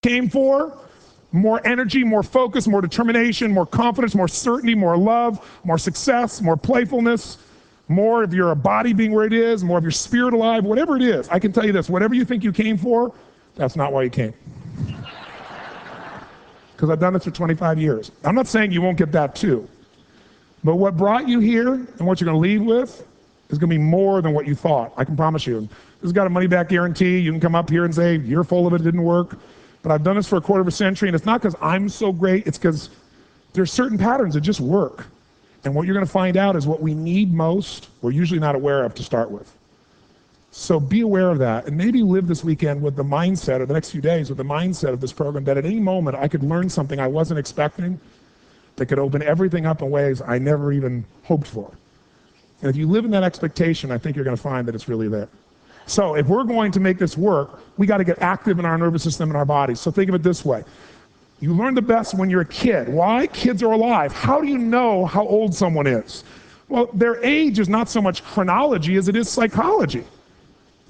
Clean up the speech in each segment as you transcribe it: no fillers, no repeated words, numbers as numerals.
came for? More energy, more focus, more determination, more confidence, more certainty, more love, more success, more playfulness, more of your body being where it is, more of your spirit alive, whatever it is. I can tell you this, whatever you think you came for, that's not why you came. Because I've done this for 25 years. I'm not saying you won't get that too. But what brought you here and what you're going to leave with is going to be more than what you thought. I can promise you. This has got a money-back guarantee. You can come up here and say, you're full of it, it didn't work. But I've done this for a quarter of a century, and it's not because I'm so great. It's because there's certain patterns that just work. And what you're going to find out is what we need most, we're usually not aware of to start with. So be aware of that, and maybe live this weekend with the mindset, or the next few days with the mindset of this program, that at any moment I could learn something I wasn't expecting that could open everything up in ways I never even hoped for. And if you live in that expectation, I think you're going to find that it's really there. So if we're going to make this work, we got to get active in our nervous system and our bodies. So think of it this way. You learn the best when you're a kid. Why? Kids are alive. How do you know how old someone is? Well, their age is not so much chronology as it is psychology.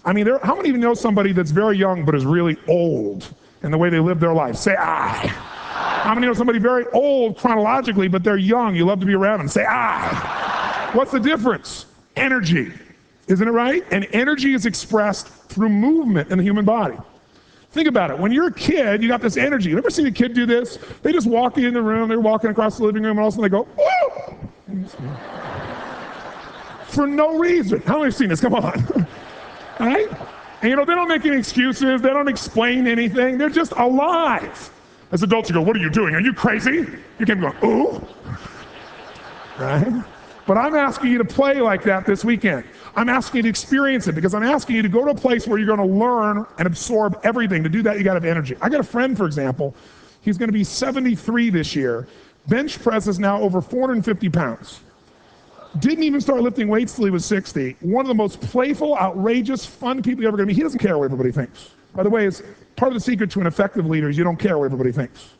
I mean, how many of you know somebody that's very young but is really old in the way they live their life? Say, I. How many know somebody very old chronologically but they're young? You love to be around them. Say, I. What's the difference? Energy. Isn't it right? And energy is expressed through movement in the human body. Think about it. When you're a kid, you got this energy. You ever seen a kid do this? They just walk in the room, they're walking across the living room, and all of a sudden they go, oh! For no reason. How many have seen this? Come on. All right? And they don't make any excuses. They don't explain anything. They're just alive. As adults, you go, what are you doing? Are you crazy? You can't be going, ooh. Right? But I'm asking you to play like that this weekend. I'm asking you to experience it, because I'm asking you to go to a place where you're going to learn and absorb everything. To do that, you got to have energy. I got a friend, for example, he's going to be 73 this year. Bench presses now over 450 pounds. Didn't even start lifting weights till he was 60. One of the most playful, outrageous, fun people you're ever going to meet. He doesn't care what everybody thinks. By the way, it's part of the secret to an effective leader is you don't care what everybody thinks.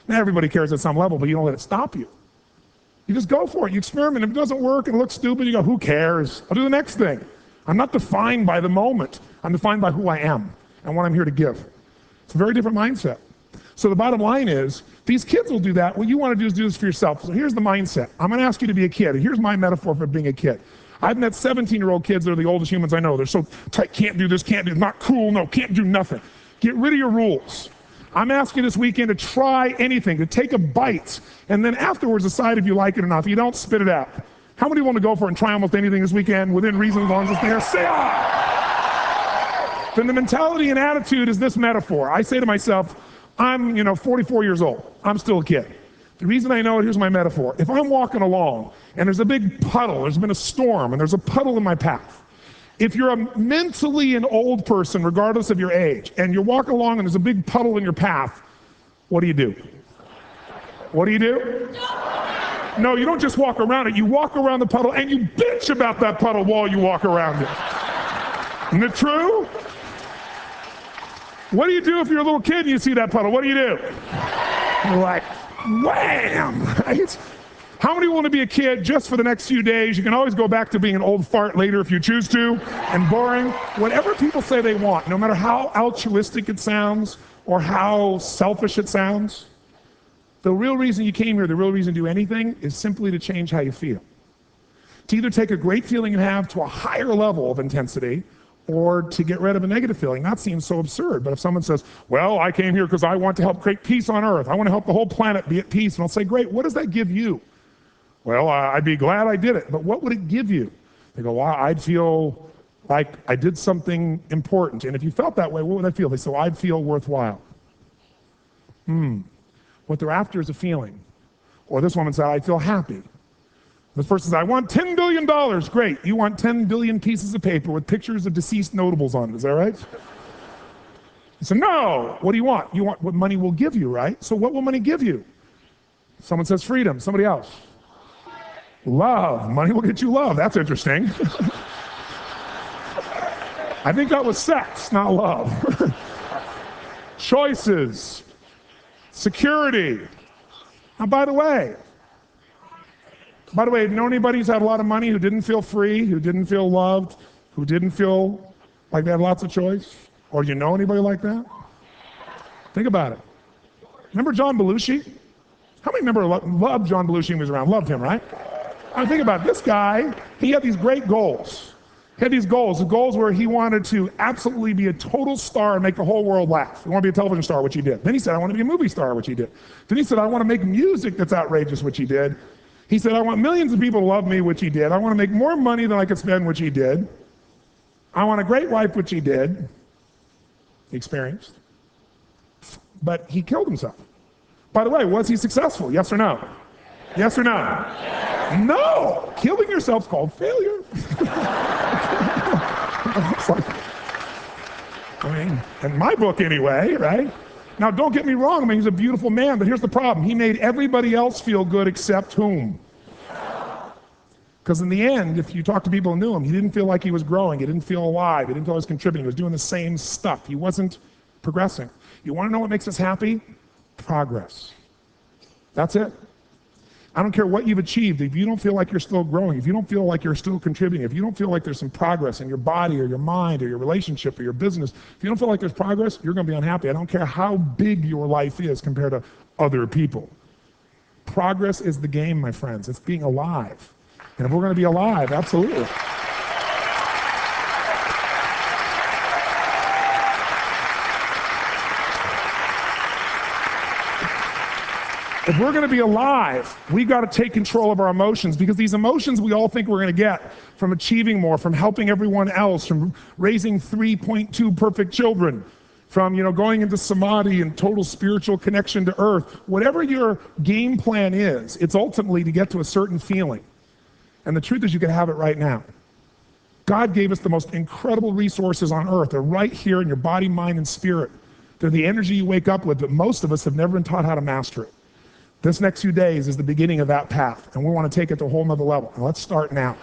Now, everybody cares at some level, but you don't let it stop you. You just go for it. You experiment. If it doesn't work and it looks stupid, you go, who cares? I'll do the next thing. I'm not defined by the moment. I'm defined by who I am and what I'm here to give. It's a very different mindset. So the bottom line is, these kids will do that. What you want to do is do this for yourself. So here's the mindset. I'm going to ask you to be a kid. And here's my metaphor for being a kid. I've met 17-year-old kids that are the oldest humans I know. They're so tight, can't do this, can't do, not cool, no, can't do nothing. Get rid of your rules. I'm asking you this weekend to try anything, to take a bite, and then afterwards decide if you like it or not. If you don't, spit it out. How many want to go for it and try almost anything this weekend within reason, as long as it's there? Say ah! Then the mentality and attitude is this metaphor. I say to myself, I'm 44 years old. I'm still a kid. The reason I know it, here's my metaphor. If I'm walking along and there's a big puddle, there's been a storm, and there's a puddle in my path, if you're mentally an old person, regardless of your age, and you're walking along and there's a big puddle in your path, what do you do? What do you do? No, you don't just walk around it. You walk around the puddle and you bitch about that puddle while you walk around it. Isn't it true? What do you do if you're a little kid and you see that puddle? What do you do? You're like, wham! Right? How many want to be a kid just for the next few days? You can always go back to being an old fart later if you choose to, and boring. Whatever people say they want, no matter how altruistic it sounds or how selfish it sounds, the real reason you came here, the real reason to do anything, is simply to change how you feel. To either take a great feeling you have to a higher level of intensity, or to get rid of a negative feeling. That seems so absurd, but if someone says, well, I came here because I want to help create peace on Earth. I want to help the whole planet be at peace. And I'll say, great, what does that give you? Well, I'd be glad I did it, but what would it give you? They go, well, I'd feel like I did something important. And if you felt that way, what would I feel? They say, well, I'd feel worthwhile. What they're after is a feeling. Or this woman said, I feel happy. This person said, I want $10 billion. Great, you want 10 billion pieces of paper with pictures of deceased notables on it, is that right? He said, no, what do you want? You want what money will give you, right? So what will money give you? Someone says freedom, somebody else. Love, money will get you love, that's interesting. I think that was sex, not love. Choices, security. Now, by the way, you know anybody who's had a lot of money who didn't feel free, who didn't feel loved, who didn't feel like they had lots of choice? Or do you know anybody like that? Think about it. Remember John Belushi? How many remember loved John Belushi when he was around? Loved him, right? I mean, think about it. This guy, he had these great goals. He had these goals. The goals were he wanted to absolutely be a total star and make the whole world laugh. He wanted to be a television star, which he did. Then he said, I want to be a movie star, which he did. Then he said, I want to make music that's outrageous, which he did. He said, I want millions of people to love me, which he did. I want to make more money than I could spend, which he did. I want a great wife, which he did. He experienced. But he killed himself. By the way, was he successful? Yes or no? Yes or no? No! Killing yourself's called failure. I mean, in my book anyway, right? Now, don't get me wrong. I mean, he's a beautiful man, but here's the problem. He made everybody else feel good except whom? Because in the end, if you talk to people who knew him, he didn't feel like he was growing. He didn't feel alive. He didn't feel he was contributing. He was doing the same stuff. He wasn't progressing. You want to know what makes us happy? Progress. That's it. I don't care what you've achieved. If you don't feel like you're still growing, if you don't feel like you're still contributing, if you don't feel like there's some progress in your body or your mind or your relationship or your business, if you don't feel like there's progress, you're going to be unhappy. I don't care how big your life is compared to other people. Progress is the game, my friends. It's being alive. And if we're going to be alive, absolutely. If we're going to be alive, we got to take control of our emotions, because these emotions we all think we're going to get from achieving more, from helping everyone else, from raising 3.2 perfect children, from going into samadhi and total spiritual connection to earth. Whatever your game plan is, it's ultimately to get to a certain feeling. And the truth is you can have it right now. God gave us the most incredible resources on earth. They're right here in your body, mind, and spirit. They're the energy you wake up with, but most of us have never been taught how to master it. This next few days is the beginning of that path, and we want to take it to a whole nother level. And let's start now.